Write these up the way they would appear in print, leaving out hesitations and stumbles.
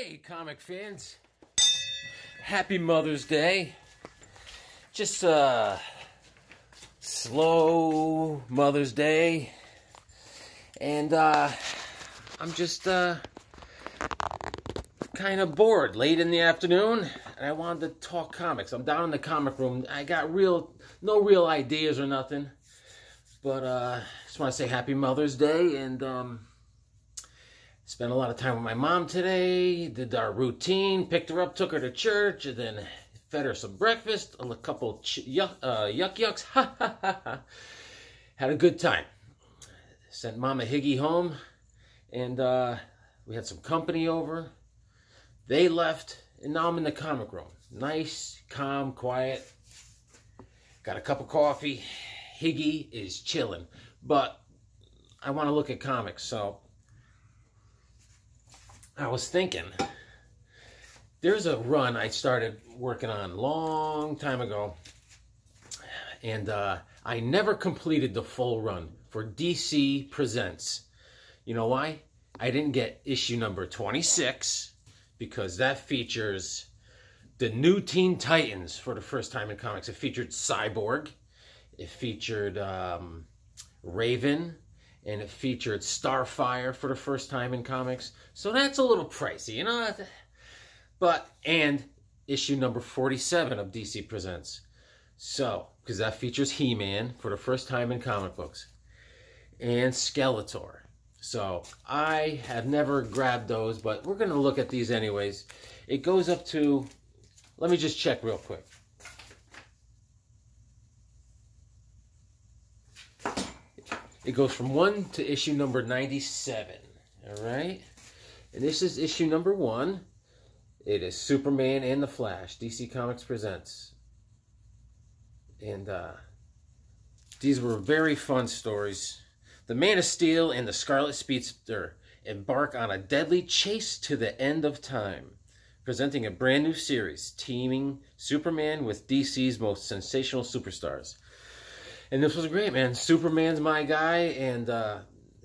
Hey, comic fans. Happy Mother's Day. Just a slow Mother's Day. And I'm just kind of bored late in the afternoon. And I wanted to talk comics. I'm down in the comic room. I got no real ideas or nothing. But just want to say Happy Mother's Day. And spent a lot of time with my mom today, did our routine, picked her up, took her to church, and then fed her some breakfast, a couple yucks, ha ha ha ha. Had a good time. Sent Mama Higgy home, and we had some company over. They left, and now I'm in the comic room. Nice, calm, quiet. Got a cup of coffee. Higgy is chilling, but I want to look at comics, so I was thinking, there's a run I started working on a long time ago, and I never completed the full run for DC Presents. You know why? I didn't get issue number 26, because that features the new Teen Titans for the first time in comics. It featured Cyborg, it featured Raven, and it featured Starfire for the first time in comics. So that's a little pricey, you know? And issue number 47 of DC Presents. So, because that features He-Man for the first time in comic books. And Skeletor. So, I have never grabbed those, but we're going to look at these anyways. It goes up to, let me just check real quick. It goes from 1 to issue number 97, all right? And this is issue number 1. It is Superman and the Flash, DC Comics Presents. And these were very fun stories. The Man of Steel and the Scarlet Speedster embark on a deadly chase to the end of time, presenting a brand new series, teaming Superman with DC's most sensational superstars. And this was great, man. Superman's my guy, and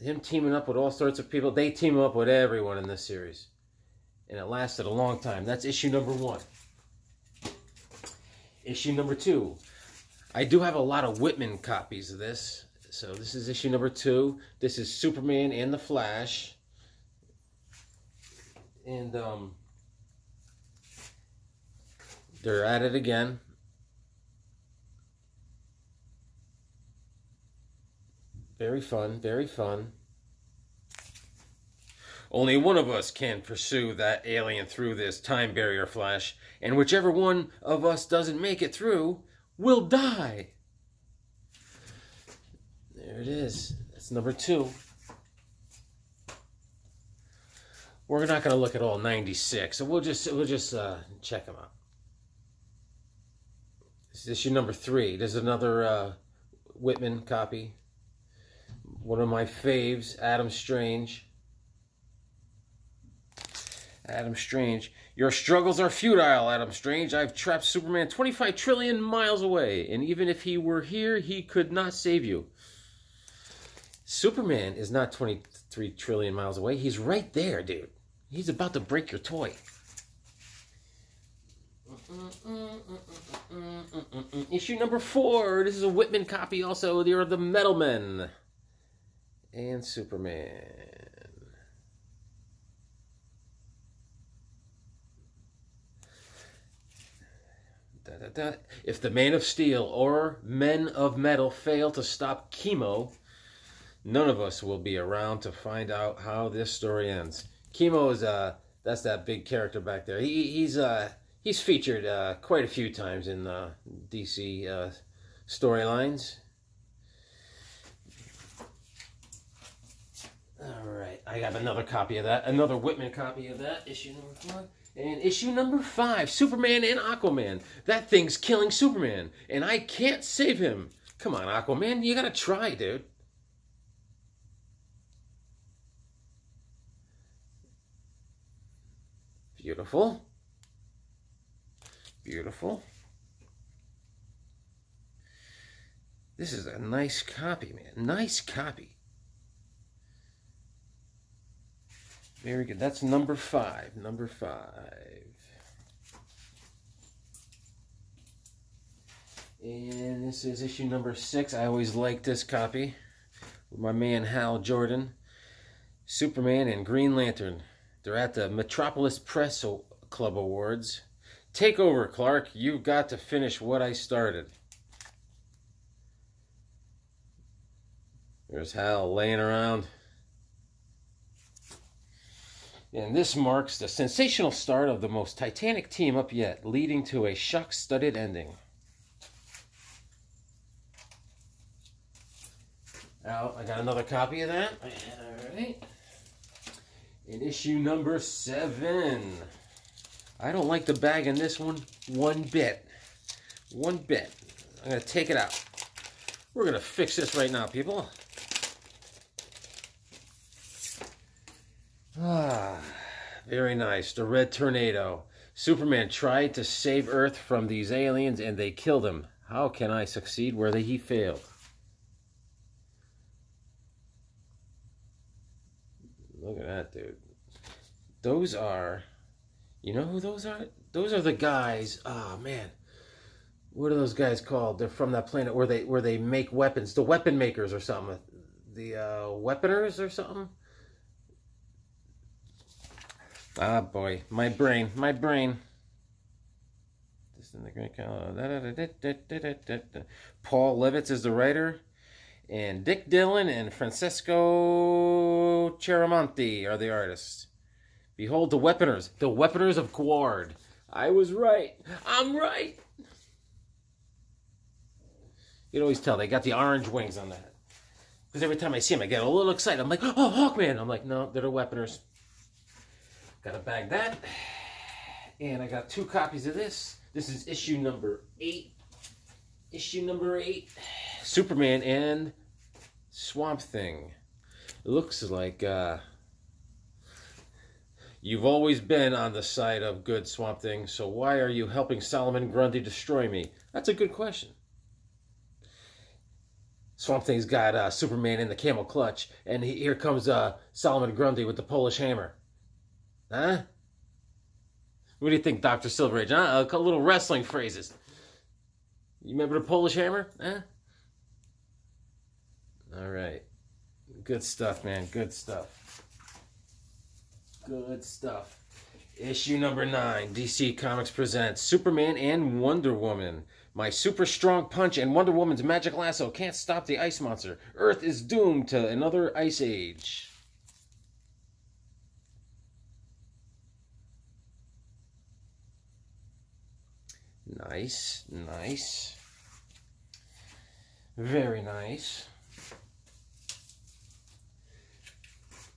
him teaming up with all sorts of people. They team up with everyone in this series. And it lasted a long time. That's issue number 1. Issue number 2. I do have a lot of Whitman copies of this. So this is issue number 2. This is Superman and the Flash. And they're at it again. Very fun, very fun. Only one of us can pursue that alien through this time barrier, Flash, and whichever one of us doesn't make it through will die. There it is. That's number 2. We're not going to look at all 96, so we'll just check them out. This is issue number 3. There's another Whitman copy. One of my faves, Adam Strange. Adam Strange. Your struggles are futile, Adam Strange. I've trapped Superman 25 trillion miles away, and even if he were here, he could not save you. Superman is not 23 trillion miles away. He's right there, dude. He's about to break your toy. Issue number 4. This is a Whitman copy also. They are the Metal Men. And Superman. If the Man of Steel or Men of Metal fail to stop Chemo, none of us will be around to find out how this story ends. Chemo is that's that big character back there. He's featured quite a few times in DC storylines. Alright, I got another copy of that. Another Whitman copy of that. Issue number 4. And issue number 5. Superman and Aquaman. That thing's killing Superman. And I can't save him. Come on, Aquaman. You gotta try, dude. Beautiful. Beautiful. This is a nice copy, man. Nice copy. Very good. That's number 5. Number 5. And this is issue number 6. I always like this copy. With my man Hal Jordan. Superman and Green Lantern. They're at the Metropolis Press Club Awards. Take over, Clark. You've got to finish what I started. There's Hal laying around. And this marks the sensational start of the most titanic team-up yet, leading to a shock-studded ending. Now, I got another copy of that. All right. In issue number 7. I don't like the bag in this one bit. One bit. I'm going to take it out. We're going to fix this right now, people. Ah, very nice. The Red Tornado. Superman tried to save Earth from these aliens and they killed him. How can I succeed where he failed? Look at that, dude. Those are, you know who those are? Those are the guys. Oh man, what are those guys called? They're from that planet where they make weapons. The weapon makers or something. The weaponers or something. Ah boy, my brain. This in the great Paul Levitz is the writer. And Dick Dillon and Francesco Chiaramonte are the artists. Behold the Weaponers of Gward. I was right. I'm right. You can always tell they got the orange wings on that. Because every time I see them, I get a little excited. I'm like, oh, Hawkman. I'm like, no, they're the Weaponers. Gotta bag that. And I got 2 copies of this. This is issue number 8. Issue number 8. Superman and Swamp Thing. It looks like you've always been on the side of good, Swamp Thing, so why are you helping Solomon Grundy destroy me? That's a good question. Swamp Thing's got Superman in the camel clutch, and here comes Solomon Grundy with the Polish hammer. Huh? What do you think, Dr. Silverage? Huh? A little wrestling phrases. You remember the Polish hammer? Huh? All right. Good stuff, man. Good stuff. Good stuff. Issue number 9. DC Comics presents Superman and Wonder Woman. My super strong punch and Wonder Woman's magic lasso can't stop the ice monster. Earth is doomed to another ice age. Nice. Nice. Very nice.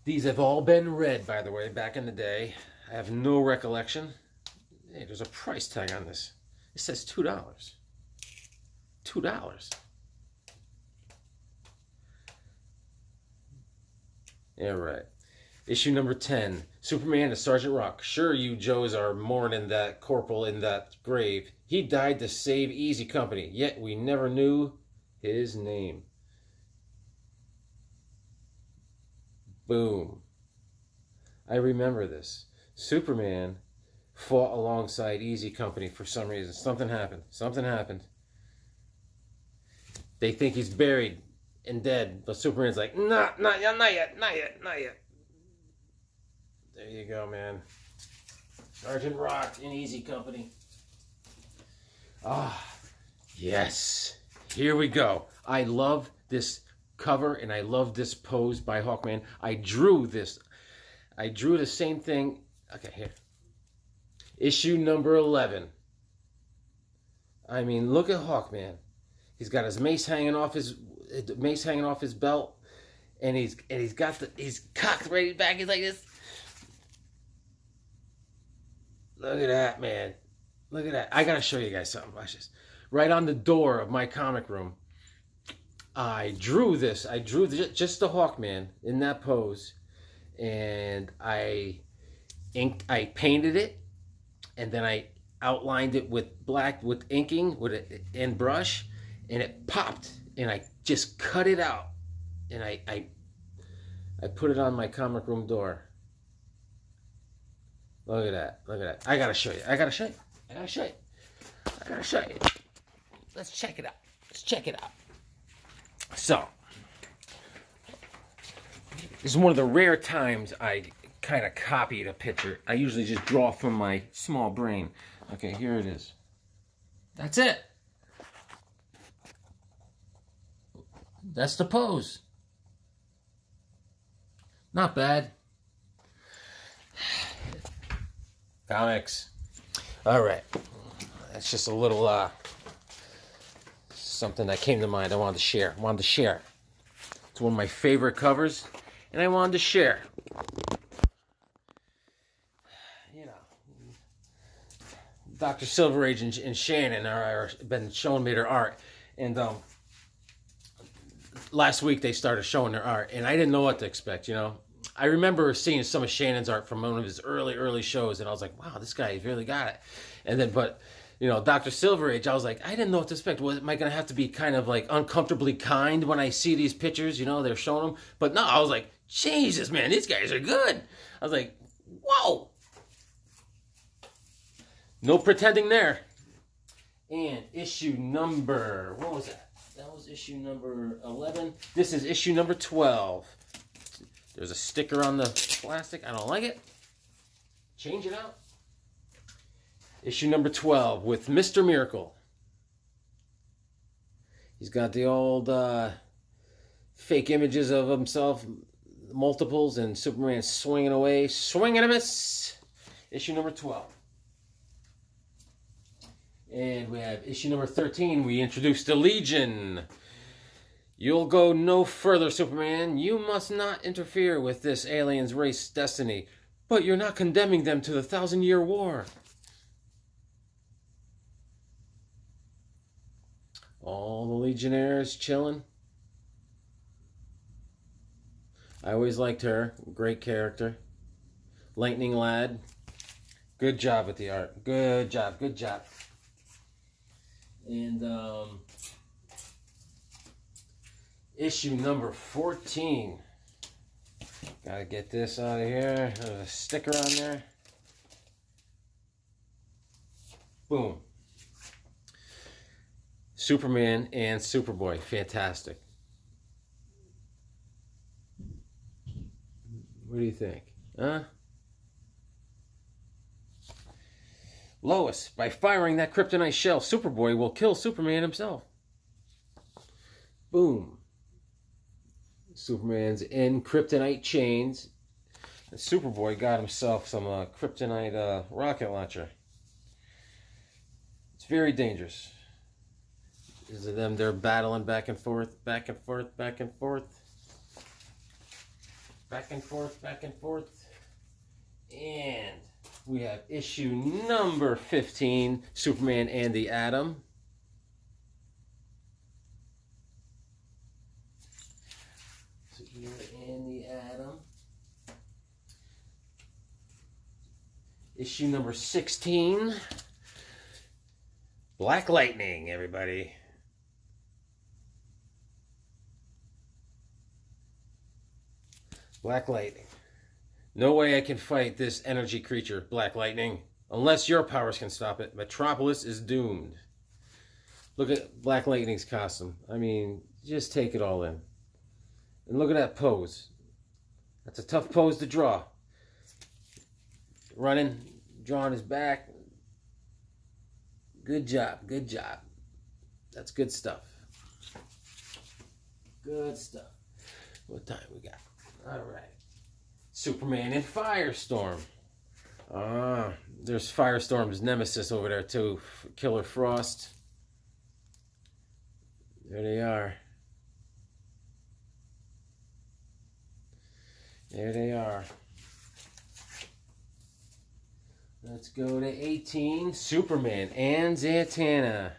These have all been read, by the way, back in the day. I have no recollection. Hey, there's a price tag on this. It says $2. $2. Yeah, right. Issue number 10. Superman and Sergeant Rock. Sure, you Joes are mourning that corporal in that grave. He died to save Easy Company, yet we never knew his name. Boom. I remember this. Superman fought alongside Easy Company for some reason. Something happened. Something happened. They think he's buried and dead, but Superman's like, nah, not yet, not yet, not yet, not yet. There you go, man. Sergeant Rock in Easy Company. Ah, yes. Here we go. I love this cover and I love this pose by Hawkman. I drew this. I drew the same thing. Okay, here. Issue number 11. I mean, look at Hawkman. He's got his mace hanging off his belt, and he's cocked right back. He's like this. Look at that, man. Look at that. I gotta show you guys something. Watch this. Right on the door of my comic room, I drew this. I drew just the Hawkman in that pose, and I painted it, and then I outlined it with inking and brush, and it popped, and I just cut it out, and I put it on my comic room door. Look at that. Look at that. I gotta show you. I gotta show you. I gotta show you. I gotta show you. Let's check it out. Let's check it out. So, this is one of the rare times I kind of copied a picture. I usually just draw from my small brain. Okay, here it is. That's it. That's the pose. Not bad. Comics. All right. That's just a little something that came to mind. I wanted to share. It's one of my favorite covers, and I wanted to share. You know, Dr. Silver Age and Shannon are been showing me their art, and last week they started showing their art, and I didn't know what to expect. You know, I remember seeing some of Shannon's art from one of his early shows, and I was like, wow, this guy really got it. And then, but you know, Dr. Silver Age, I was like, I didn't know what to expect. Am I going to have to be kind of like uncomfortably kind when I see these pictures? You know, they're showing them. But no, I was like, Jesus, man, these guys are good. I was like, whoa. No pretending there. And issue number, what was that? That was issue number 11. This is issue number 12. There's a sticker on the plastic. I don't like it. Change it out. Issue number 12 with Mr. Miracle. He's got the old fake images of himself, multiples, and Superman swinging away. Swing and a miss. Issue number 12. And we have issue number 13. We introduced the Legion. You'll go no further, Superman. You must not interfere with this alien's race destiny. But you're not condemning them to the 1,000-year war. All the Legionnaires chilling. I always liked her. Great character. Lightning Lad. Good job with the art. Good job. Good job. And issue number 14. Gotta get this out of here. There's a sticker on there. Boom. Superman and Superboy. Fantastic. What do you think? Huh? Lois, by firing that kryptonite shell, Superboy will kill Superman himself. Boom. Superman's in kryptonite chains. And Superboy got himself some kryptonite rocket launcher. It's very dangerous. Is it them? They're battling back and forth, back and forth, back and forth. Back and forth, back and forth. And we have issue number 15, Superman and the Atom. Superman and the Atom. Issue number 16, Black Lightning, everybody. Black Lightning. No way I can fight this energy creature, Black Lightning. Unless your powers can stop it. Metropolis is doomed. Look at Black Lightning's costume. I mean, just take it all in. And look at that pose. That's a tough pose to draw. Running, drawing his back. Good job, good job. That's good stuff. Good stuff. What time we got? All right. Superman and Firestorm. There's Firestorm's nemesis over there too. Killer Frost. There they are. There they are. Let's go to 18. Superman and Zatanna.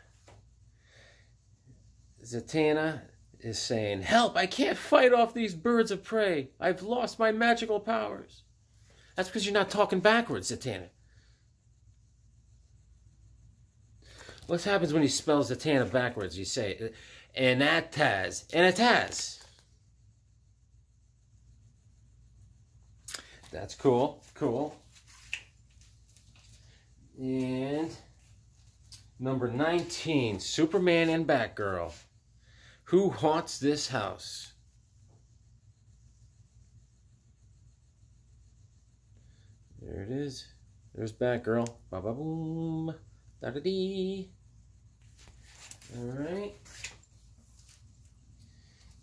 Zatanna is saying, help, I can't fight off these birds of prey. I've lost my magical powers. That's because you're not talking backwards, Zatanna. What happens when you spell Zatanna backwards? You say, Anataz. Anataz. That's cool. Cool. And number 19, Superman and Batgirl. Who haunts this house? There it is. There's Batgirl. Ba-ba-boom. Da-da-dee. Alright.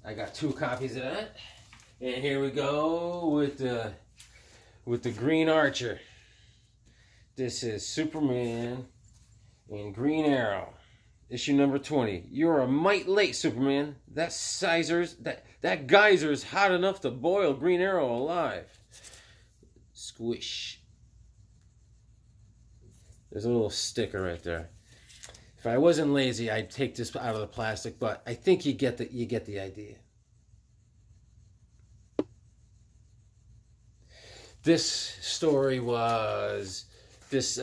I got 2 copies of that. And here we go with the Green Archer. This is Superman and Green Arrow. Issue number 20. You're a mite late, Superman. That geyser's hot enough to boil Green Arrow alive. Squish. There's a little sticker right there. If I wasn't lazy, I'd take this out of the plastic, but I think you get the idea. This story was this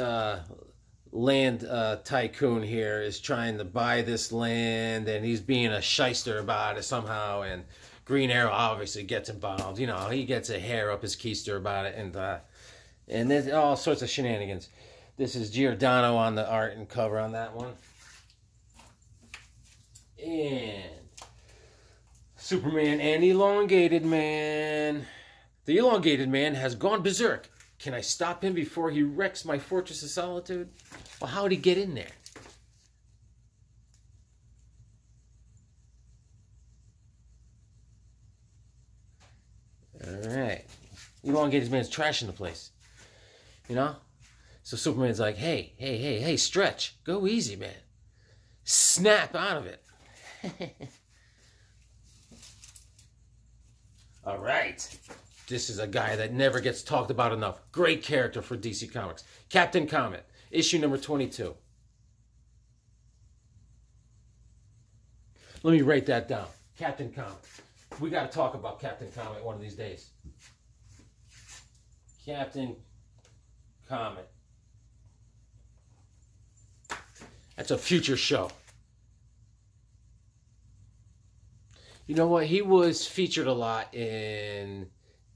land tycoon here is trying to buy this land, and he's being a shyster about it somehow, and Green Arrow obviously gets involved. You know, he gets a hair up his keister about it, and there's all sorts of shenanigans. This is Giordano on the art and cover on that one. And Superman and Elongated Man. The Elongated Man has gone berserk. Can I stop him before he wrecks my Fortress of Solitude? Well, how would he get in there? Alright. Elongated Man's trashing the place. You know? So Superman's like, hey, stretch. Go easy, man. Snap out of it. Alright. This is a guy that never gets talked about enough. Great character for DC Comics. Captain Comet, issue number 22. Let me write that down. Captain Comet. We got to talk about Captain Comet one of these days. Captain Comet. That's a future show. You know what? He was featured a lot in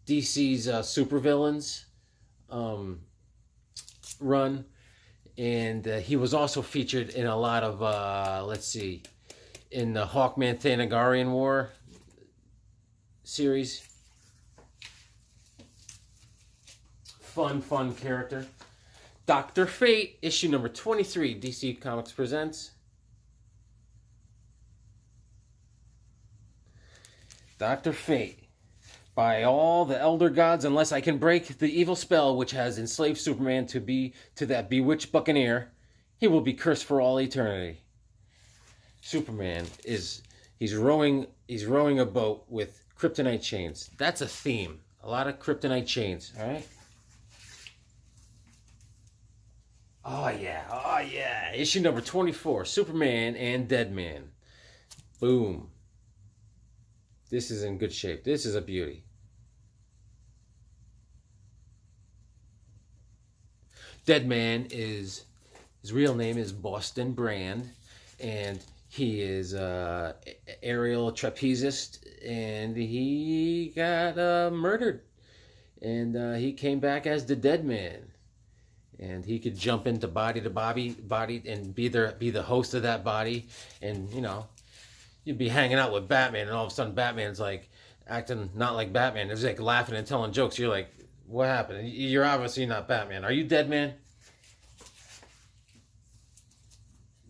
DC's Supervillains run. And he was also featured in a lot of, let's see, in the Hawkman Thanagarian War series. Fun character. Dr. Fate, issue number 23, DC Comics presents. Dr. Fate. By all the elder gods, unless I can break the evil spell which has enslaved Superman to that bewitched buccaneer, he will be cursed for all eternity. Superman he's rowing a boat with kryptonite chains. That's a theme. A lot of kryptonite chains, all right? Oh yeah. Issue number 24, Superman and Deadman. Boom. This is in good shape. This is a beauty. Deadman his real name is Boston Brand, and he is a aerial trapezist, and he got murdered, and he came back as the Deadman, and he could jump into body to body and be the host of that body, and you know, you'd be hanging out with Batman, and all of a sudden Batman's like acting not like Batman. It's like laughing and telling jokes. You're like, what happened? You're obviously not Batman. Are you Deadman?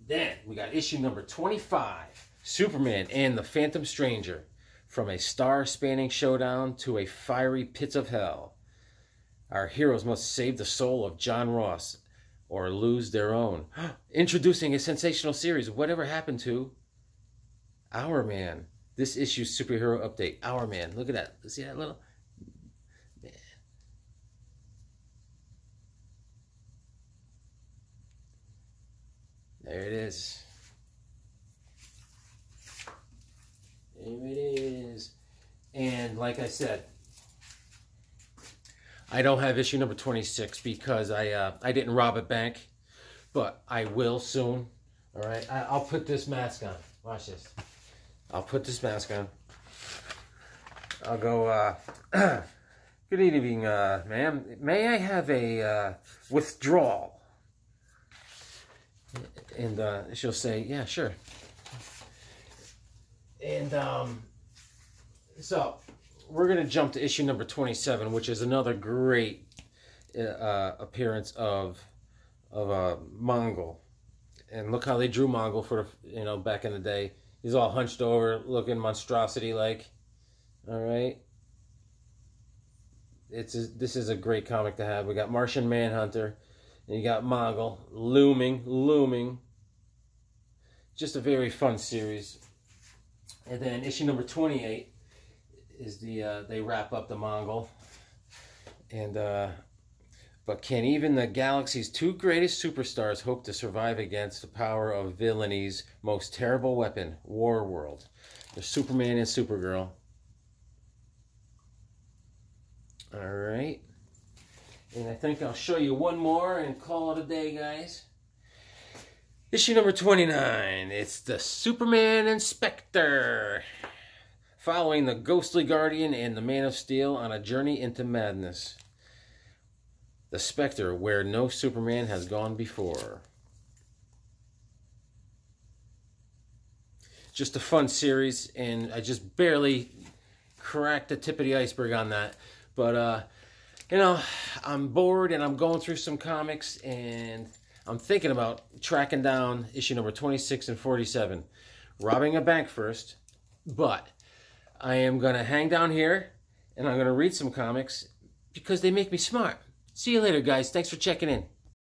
Then we got issue number 25, Superman and the Phantom Stranger. From a star-spanning showdown to a fiery pits of hell, our heroes must save the soul of John Ross or lose their own. Introducing a sensational series. Whatever happened to Our Man? This issue's superhero update. Our Man. Look at that. See that little... Man. There it is. There it is. And like I said, I don't have issue number 26 because I didn't rob a bank, but I will soon. All right, I'll put this mask on. Watch this. I'll put this mask on. I'll go, good evening, ma'am. May I have a withdrawal? And she'll say, yeah, sure. And so we're going to jump to issue number 27, which is another great appearance of Mongol. And look how they drew Mongol for, you know, back in the day. He's all hunched over, looking monstrosity like. All right. This is a great comic to have. We got Martian Manhunter, and you got Mongol looming. Just a very fun series. And then issue number 28 is they wrap up the Mongol. And but can even the galaxy's two greatest superstars hope to survive against the power of villainy''s most terrible weapon, War World? There's Superman and Supergirl. All right. And I think I'll show you one more and call it a day, guys. Issue number 29. It's the Superman Inspector, following the ghostly Guardian and the Man of Steel on a journey into madness. The Spectre, where no Superman has gone before. Just a fun series, and I just barely cracked the tip of the iceberg on that. But, you know, I'm bored and I'm going through some comics, and I'm thinking about tracking down issue number 26 and 47. Robbing a bank first, but I am going to hang down here and I'm going to read some comics because they make me smart. See you later, guys. Thanks for checking in.